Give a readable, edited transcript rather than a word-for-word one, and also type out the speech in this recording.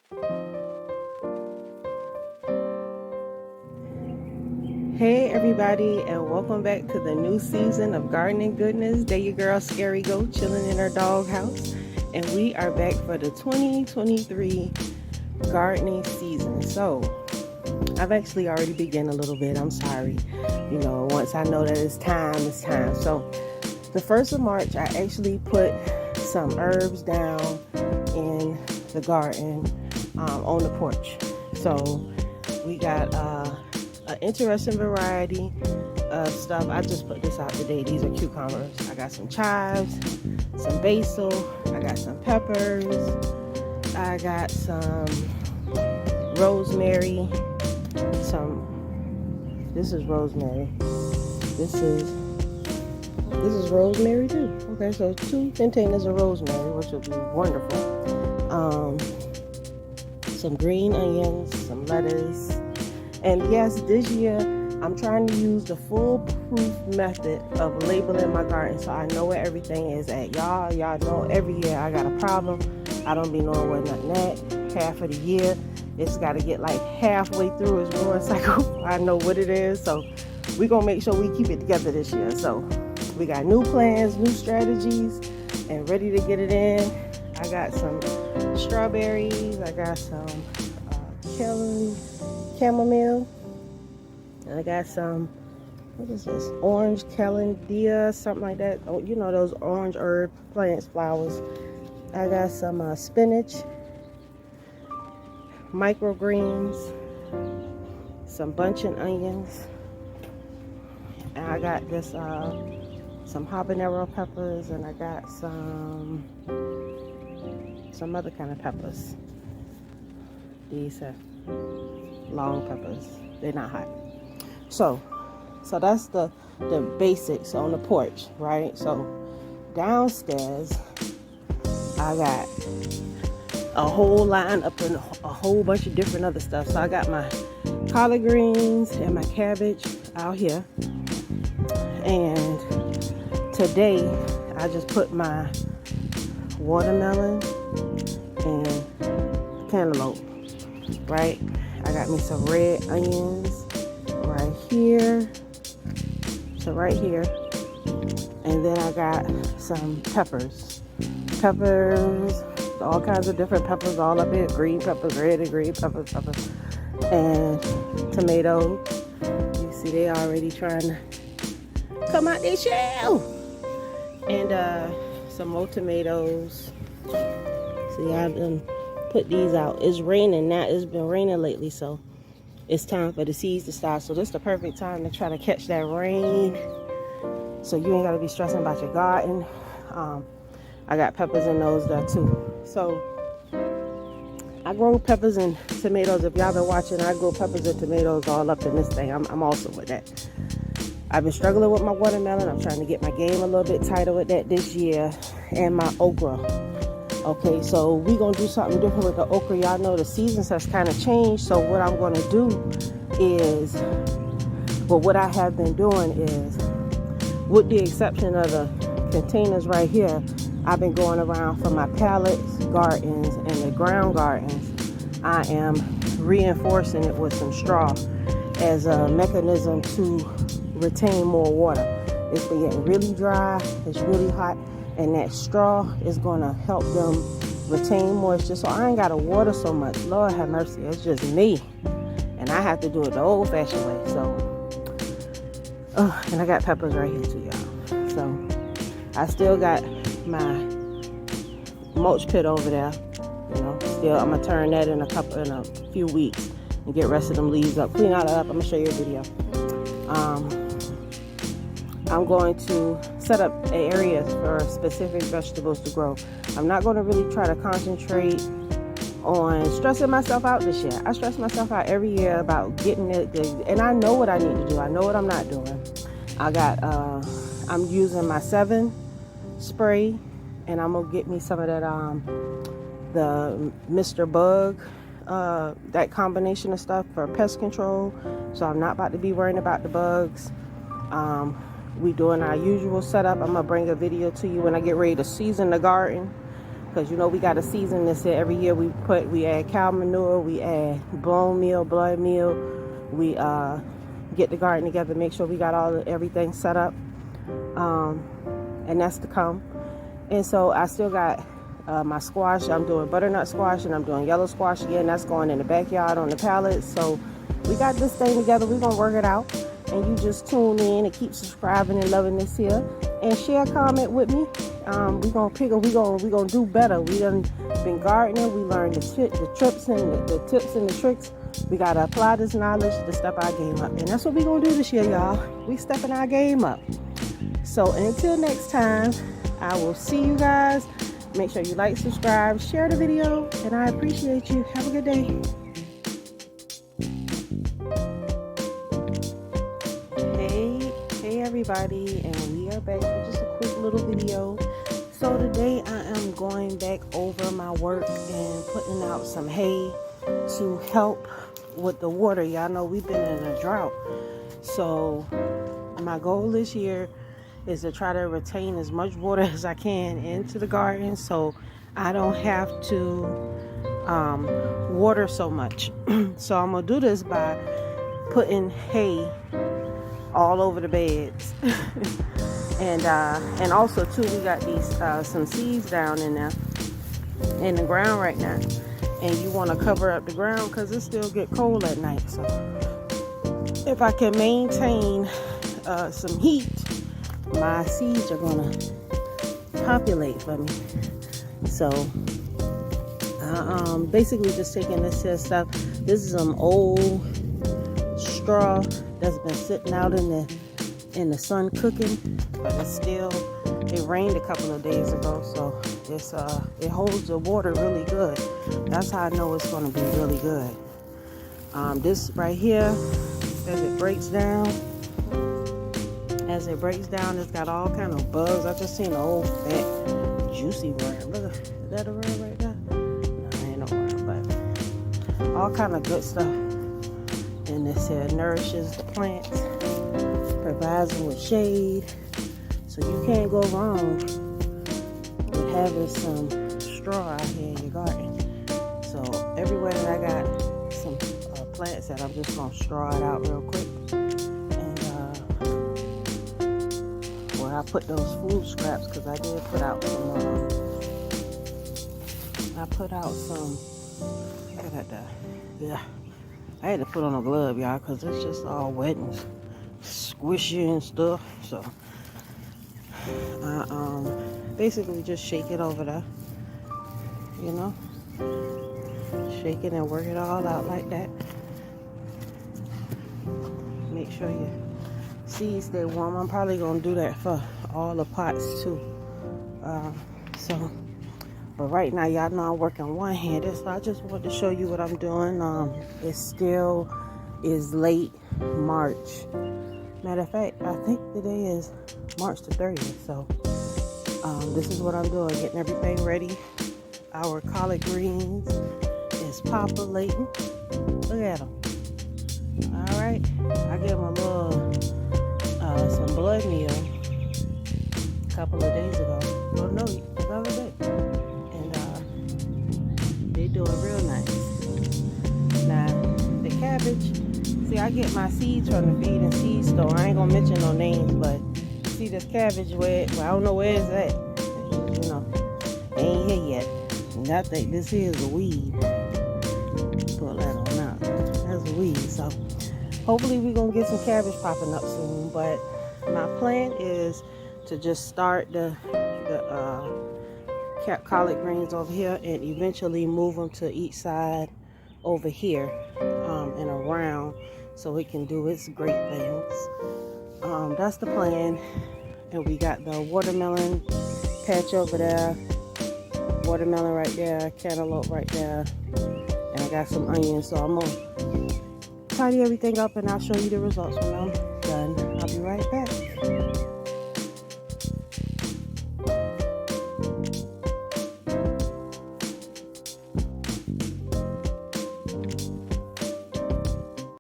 Hey everybody, and welcome back to the new season of Gardening Goodness. There your girl Scary Goat chilling in her doghouse, and we are back for the 2023 gardening season. So I've actually already begun a little bit. I'm sorry. Once I know that it's time, it's time. So the 1st of March, I actually put some herbs down in the garden on the porch. So we got an interesting variety of stuff. I just put this out today. These are cucumbers. I got some chives, some basil, I got some peppers, I got some rosemary, this is rosemary. This is rosemary too. Okay, so 2 containers of rosemary, which will be wonderful. Some green onions, some lettuce. And yes, this year I'm trying to use the foolproof method of labeling my garden so I know where everything is at. Y'all know every year I got a problem. I don't be knowing where nothing at. Half of the year, it's got to get like halfway through its growing cycle. I know what it is, so we're going to make sure we keep it together this year. So we got new plans, new strategies, and ready to get it in. I got some strawberries. I got some chamomile. And I got some, what is this? Orange calendia, something like that. Oh, you know those orange herb plants, flowers. I got some spinach, microgreens, some buncheon onions, and I got this some habanero peppers, and I got some other kind of peppers. These are long peppers. They're not hot. So that's the basics on the porch, right? So downstairs I got a whole line up in a whole bunch of different other stuff. So I got my collard greens and my cabbage out here. And today I just put my watermelon and cantaloupe, right? I got me some red onions right here. So right here. And then I got some peppers. All kinds of different peppers all up here. Green peppers, red and green peppers. And tomatoes. You see they already trying to come out their shell. And some more tomatoes. See, I done put these out. It's raining now. It's been raining lately, so it's time for the seeds to start. So this is the perfect time to try to catch that rain, so you ain't got to be stressing about your garden. I got peppers in those there too. So I grow peppers and tomatoes. If y'all been watching, I grow peppers and tomatoes all up in this thing. I'm awesome with that. I've been struggling with my watermelon. I'm trying to get my game a little bit tighter with that this year. And my okra. Okay, so we're going to do something different with the okra. Y'all know the seasons has kind of changed. So what I'm going to do is, what I have been doing is, with the exception of the containers right here, I've been going around for my pallet gardens and the ground gardens. I am reinforcing it with some straw as a mechanism to retain more water. It's been getting really dry, it's really hot, and that straw is going to help them retain moisture, so I ain't got to water so much. Lord have mercy, it's just me, and I have to do it the old-fashioned way. So and I got peppers right here too, y'all. So I still got my mulch pit over there. Still I'm gonna turn that in a few weeks and get the rest of them leaves up, clean all that up. I'm gonna show you a video. I'm going to set up areas for specific vegetables to grow. I'm not going to really try to concentrate on stressing myself out this year. I stress myself out every year about getting it, and I know what I need to do. I know what I'm not doing. I'm using my 7 spray, and I'm gonna get me some of that the Mr. Bug, that combination of stuff for pest control. So I'm not about to be worrying about the bugs. We doing our usual setup. I'm gonna bring a video to you when I get ready to season the garden. because you know we got to season this here every year. We add cow manure, we add bone meal, blood meal. We get the garden together, make sure we got everything set up, and that's to come. And so I still got my squash. I'm doing butternut squash and I'm doing yellow squash again. That's going in the backyard on the pallets. So we got this thing together. We're gonna work it out. And you just tune in and keep subscribing and loving this here. And share a comment with me. We're gonna do better. We done been gardening. We learned the tips and the tricks. We gotta apply this knowledge to step our game up. And that's what we're gonna do this year, y'all. We stepping our game up. So until next time, I will see you guys. Make sure you like, subscribe, share the video, and I appreciate you. Have a good day. Hey everybody, and we are back with just a quick little video. So today I am going back over my work and putting out some hay to help with the water. Y'all know we've been in a drought. So my goal this year is to try to retain as much water as I can into the garden so I don't have to water so much. So I'm gonna do this by putting hay all over the beds. and also too, we got these some seeds down in there in the ground right now, and you want to cover up the ground because it still get cold at night. So if I can maintain some heat, my seeds are gonna populate for me. So basically just taking this here stuff. This is some old straw that's been sitting out in the sun cooking, but it rained a couple of days ago, so it holds the water really good. That's how I know it's going to be really good. This right here, as it breaks down, it's got all kind of bugs. I just seen an old fat juicy worm. Look, is that a worm right there? No, ain't no worm, but all kind of good stuff. And this here nourishes the plants, provides them with shade, so you can't go wrong with having some straw out here in your garden. So everywhere that I got some plants that I'm just gonna straw it out real quick, and where I put those food scraps, because I did put out some. Look at that. Yeah. I had to put on a glove, y'all, because it's just all wet and squishy and stuff. So I basically just shake it over there, you know, shake it and work it all out like that. Make sure your seeds stay warm. I'm probably gonna do that for all the pots too. But right now, y'all know I'm working one-handed, so I just wanted to show you what I'm doing. It still is late March. Matter of fact, I think today is March the 30th. So this is what I'm doing, getting everything ready. Our collard greens is populating. Look at them. All right, I gave them a little some blood meal a couple of days ago. Well, no, the other day. They doing real nice. Now, the cabbage, see, I get my seeds from the feed and seed store. I ain't gonna mention no names, but see this cabbage I don't know where it's at. You know, they ain't here yet. And I think this here is a weed. Pull that on out. That's a weed. So hopefully we're gonna get some cabbage popping up soon. But my plan is to just start the collard greens over here and eventually move them to each side over here and around so it can do its great things. That's the plan. And we got the watermelon patch over there, watermelon right there, cantaloupe right there, and I got some onions. So I'm gonna tidy everything up and I'll show you the results when I'm done. I'll be right back.